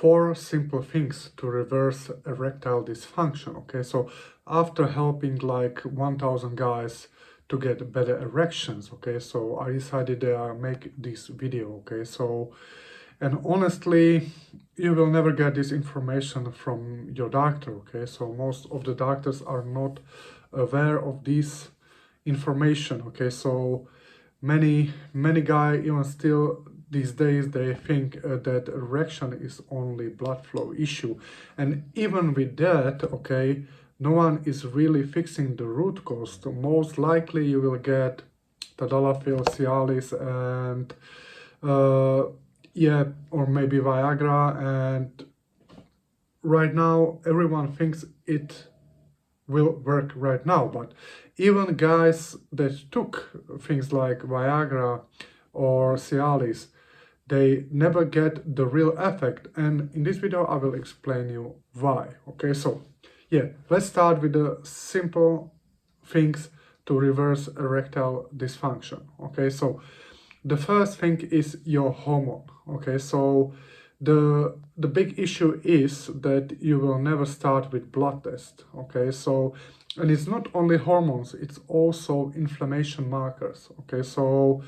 4 simple things to reverse erectile dysfunction. Okay, so after helping like 1000 guys to get better erections, okay, so I decided to make this video. Okay, so, and honestly, you will never get this information from your doctor. Okay, so most of the doctors are not aware of this information. Okay, so many guys even still these days they think that erection is only blood flow issue, and even with that, okay, no one is really fixing the root cause. So most likely you will get tadalafil, Cialis, and yeah, or maybe Viagra, and right now everyone thinks it will work right now, but even guys that took things like Viagra or Cialis, they never get the real effect, and in this video I will explain you why. Okay, so yeah, let's start with the simple things to reverse erectile dysfunction. Okay, so the first thing is your hormone. Okay, so the big issue is that you will never start with blood test. Okay, so, and it's not only hormones, it's also inflammation markers. Okay, so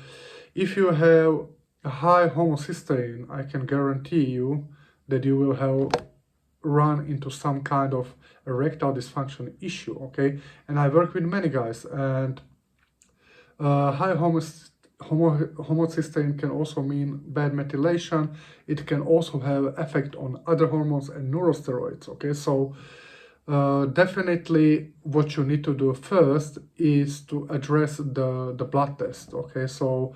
if you have a high homocysteine, I can guarantee you that you will have run into some kind of erectile dysfunction issue. Okay, and I work with many guys, and high homocysteine can also mean bad methylation. It can also have effect on other hormones and neurosteroids. Okay, so definitely what you need to do first is to address the blood test. Okay, so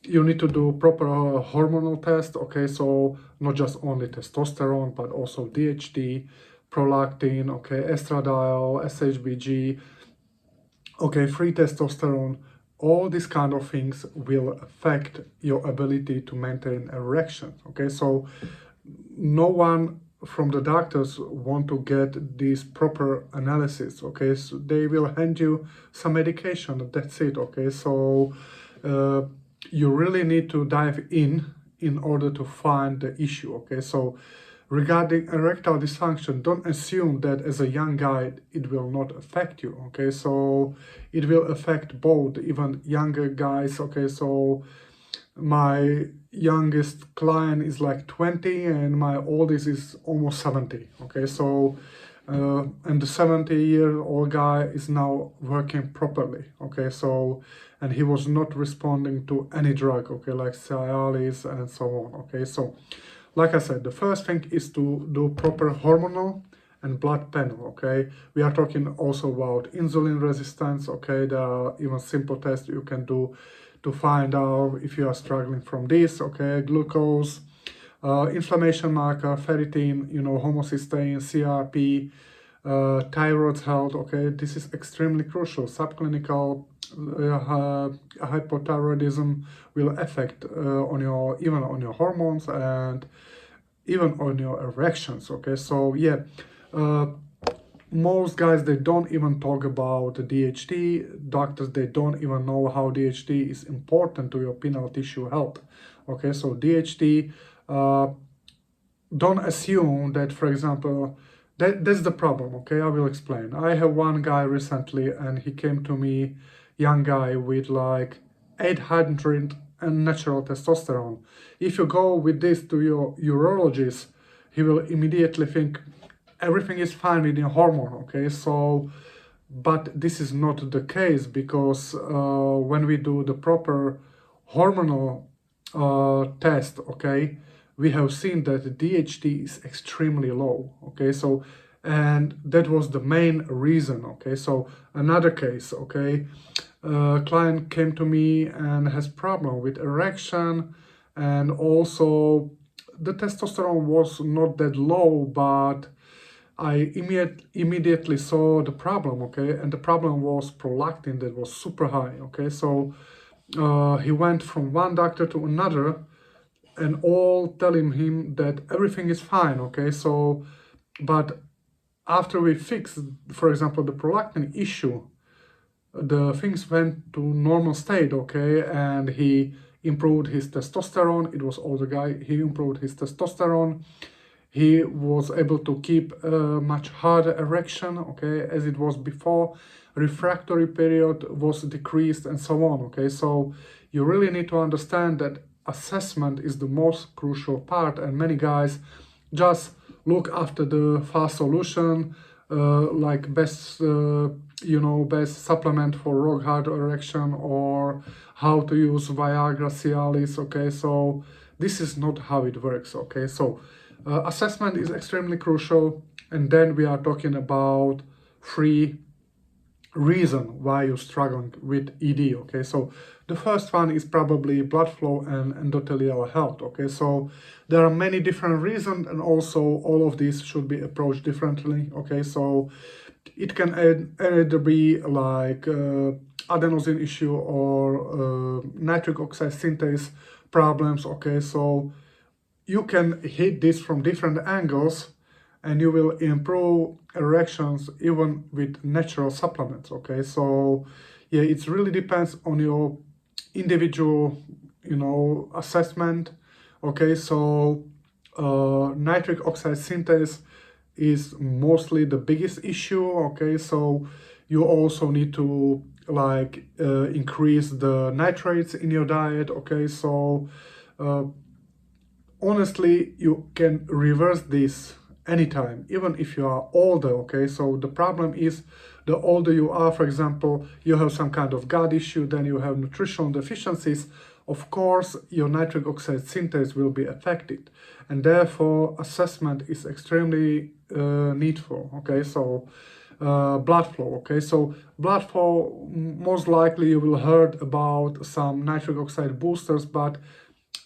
you need to do proper hormonal test. Okay, so not just only testosterone but also DHT, prolactin, okay, estradiol, SHBG, okay, free testosterone. All these kind of things will affect your ability to maintain erection. Okay, so no one from the doctors want to get this proper analysis. Okay, so they will hand you some medication, that's it. Okay, so you really need to dive in order to find the issue. Okay, so regarding erectile dysfunction, don't assume that as a young guy it will not affect you. Okay, so it will affect both, even younger guys. Okay, so my youngest client is like 20 and my oldest is almost 70. Okay, so and the 70-year-old guy is now working properly. Okay, so, and he was not responding to any drug, okay, like Cialis and so on. Okay, so like I said, the first thing is to do proper hormonal and blood panel. Okay, we are talking also about insulin resistance. Okay, there are even simple tests you can do to find out if you are struggling from this. Okay, glucose, inflammation marker, ferritin, homocysteine, CRP, thyroid health. Okay, this is extremely crucial. Subclinical hypothyroidism will affect on your, even on your hormones and even on your erections. Okay, so yeah, most guys, they don't even talk about DHT. Doctors, they don't even know how DHT is important to your penile tissue health. Okay, so DHT, don't assume that, for example, that's the problem. Okay, I will explain. I have one guy recently and he came to me, young guy with like 800 and natural testosterone. If you go with this to your urologist, he will immediately think everything is fine with your hormone. Okay, so but this is not the case, because when we do the proper hormonal test, okay, we have seen that DHT is extremely low. Okay, so, and that was the main reason. Okay, so another case, okay, client came to me and has problem with erection, and also the testosterone was not that low, but I immediately saw the problem. Okay, and the problem was prolactin that was super high. Okay, so he went from one doctor to another and all telling him that everything is fine. Okay, so, but after we fixed, for example, the prolactin issue, the things went to normal state. Okay, and he improved his testosterone. It was older guy. He improved his testosterone. he was able to keep a much harder erection, okay, as it was before. Refractory period was decreased and so on, okay. So you really need to understand that assessment is the most crucial part, and many guys just look after the fast solution, like best best supplement for rock hard erection, or how to use Viagra, Cialis, okay. So this is not how it works, okay. So assessment is extremely crucial, and then we are talking about three reason why you're struggling with ED, okay. So the first one is probably blood flow and endothelial health, okay. So there are many different reasons, and also all of these should be approached differently, okay. So it can either be like adenosine issue or nitric oxide synthase problems, okay. So you can hit this from different angles, and you will improve erections even with natural supplements, okay. So yeah, it really depends on your individual assessment, okay. So nitric oxide synthase is mostly the biggest issue, okay. So you also need to like increase the nitrates in your diet, okay. So honestly, you can reverse this anytime, even if you are older, okay. So the problem is, the older you are, for example, you have some kind of gut issue, then you have nutritional deficiencies, of course your nitric oxide synthase will be affected, and therefore assessment is extremely needful, okay. So blood flow, okay. So blood flow, most likely you will heard about some nitric oxide boosters, but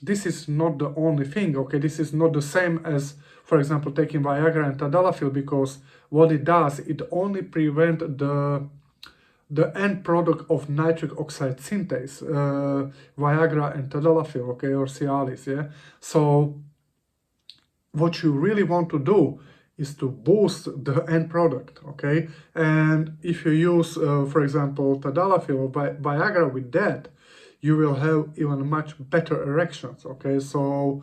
this is not the only thing, okay. This is not the same as, for example, taking Viagra and tadalafil, because what it does, it only prevent the end product of nitric oxide synthase, Viagra and tadalafil, okay, or Cialis, yeah. So what you really want to do is to boost the end product, okay. And if you use, for example, tadalafil or Viagra with that, you will have even much better erections, okay. So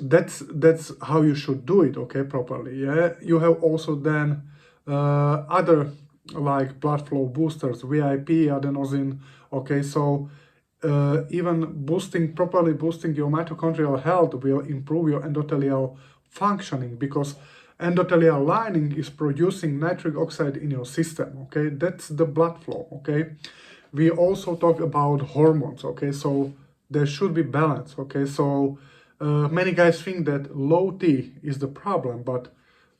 that's how you should do it, okay, properly, yeah. You have also then other like blood flow boosters, VIP, adenosine, okay. So even properly boosting your mitochondrial health will improve your endothelial functioning, because endothelial lining is producing nitric oxide in your system, okay. That's the blood flow, okay. We also talk about hormones, okay. So there should be balance, okay. So many guys think that low T is the problem, but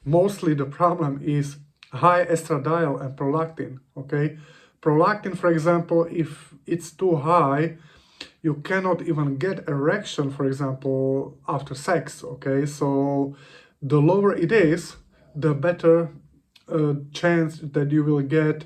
mostly the problem is high estradiol and prolactin, okay. Prolactin, for example, if it's too high, you cannot even get erection, for example, after sex, okay. So the lower it is, the better chance that you will get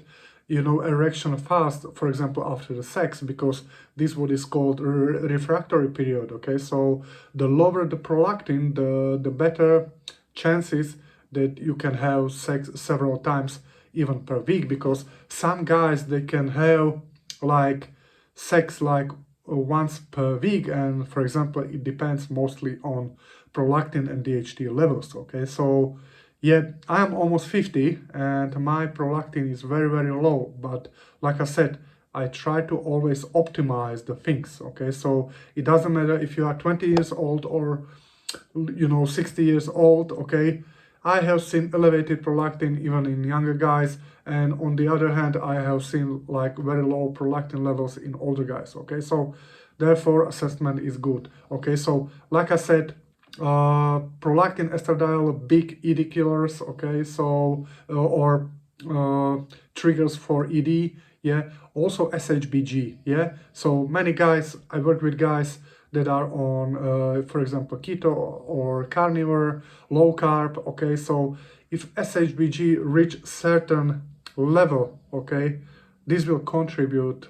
erection fast, for example, after the sex, because this is what is called refractory period, okay. So the lower the prolactin, the better chances that you can have sex several times even per week, because some guys, they can have like sex like once per week, and for example, it depends mostly on prolactin and DHT levels, okay. So yeah, I'm almost 50 and my prolactin is very, very low, but like I said, I try to always optimize the things, okay. So it doesn't matter if you are 20 years old or 60 years old, okay. I have seen elevated prolactin even in younger guys, and on the other hand, I have seen like very low prolactin levels in older guys, okay. So therefore assessment is good, okay. So like I said, prolactin, estradiol, big ED killers, okay. So or triggers for ED, yeah. Also SHBG, yeah. So many guys, I work with guys that are on, for example, keto or carnivore, low carb, okay. So if SHBG reach certain level, okay, this will contribute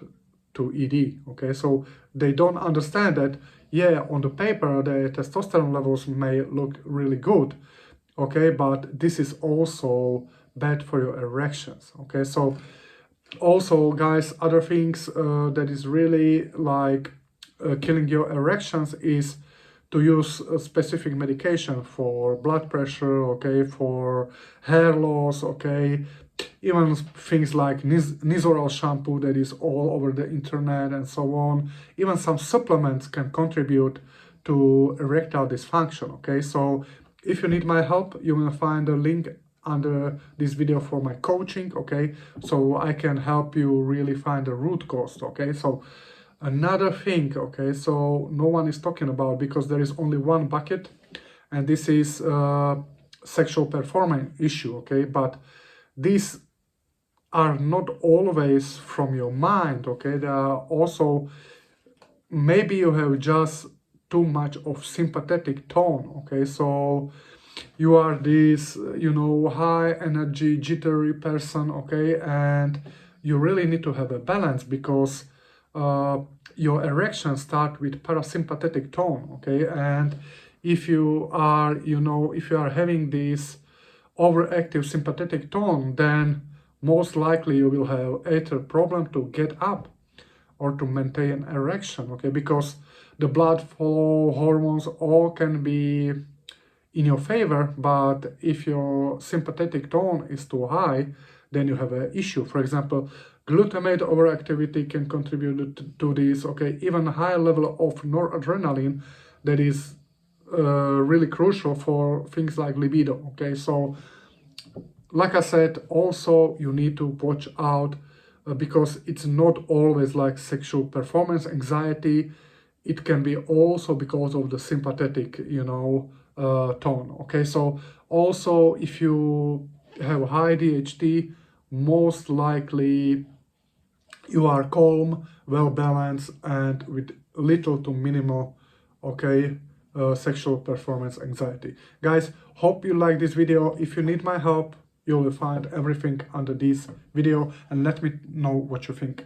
to ED, okay. So they don't understand that, yeah, on the paper the testosterone levels may look really good, okay, but this is also bad for your erections, okay. So also, guys, other things that is really like killing your erections is to use a specific medication for blood pressure, okay, for hair loss, okay, even things like Nizoral shampoo that is all over the internet and so on. Even some supplements can contribute to erectile dysfunction, okay? So if you need my help, you will find a link under this video for my coaching, okay? So I can help you really find the root cause, okay? So another thing, okay, so no one is talking about, because there is only one bucket, and this is sexual performance issue, okay? But these are not always from your mind, okay? There are also, maybe you have just too much of sympathetic tone, okay? So you are this, you know, high energy, jittery person, okay? And you really need to have a balance, because your erection start with parasympathetic tone, okay? And if you are, you know, if you are having this overactive sympathetic tone, then most likely you will have either problem to get up or to maintain erection, okay? Because the blood flow, hormones, all can be in your favor, but if your sympathetic tone is too high, then you have an issue. For example, glutamate overactivity can contribute to this, okay? Even high level of noradrenaline, that is really crucial for things like libido, okay? So like I said, also you need to watch out because it's not always like sexual performance anxiety. It can be also because of the sympathetic, you know, tone, okay? So also if you have high DHT, most likely you are calm, well balanced, and with little to minimal, okay, sexual performance anxiety. Guys, hope you like this video. If you need my help, you will find everything under this video, and let me know what you think.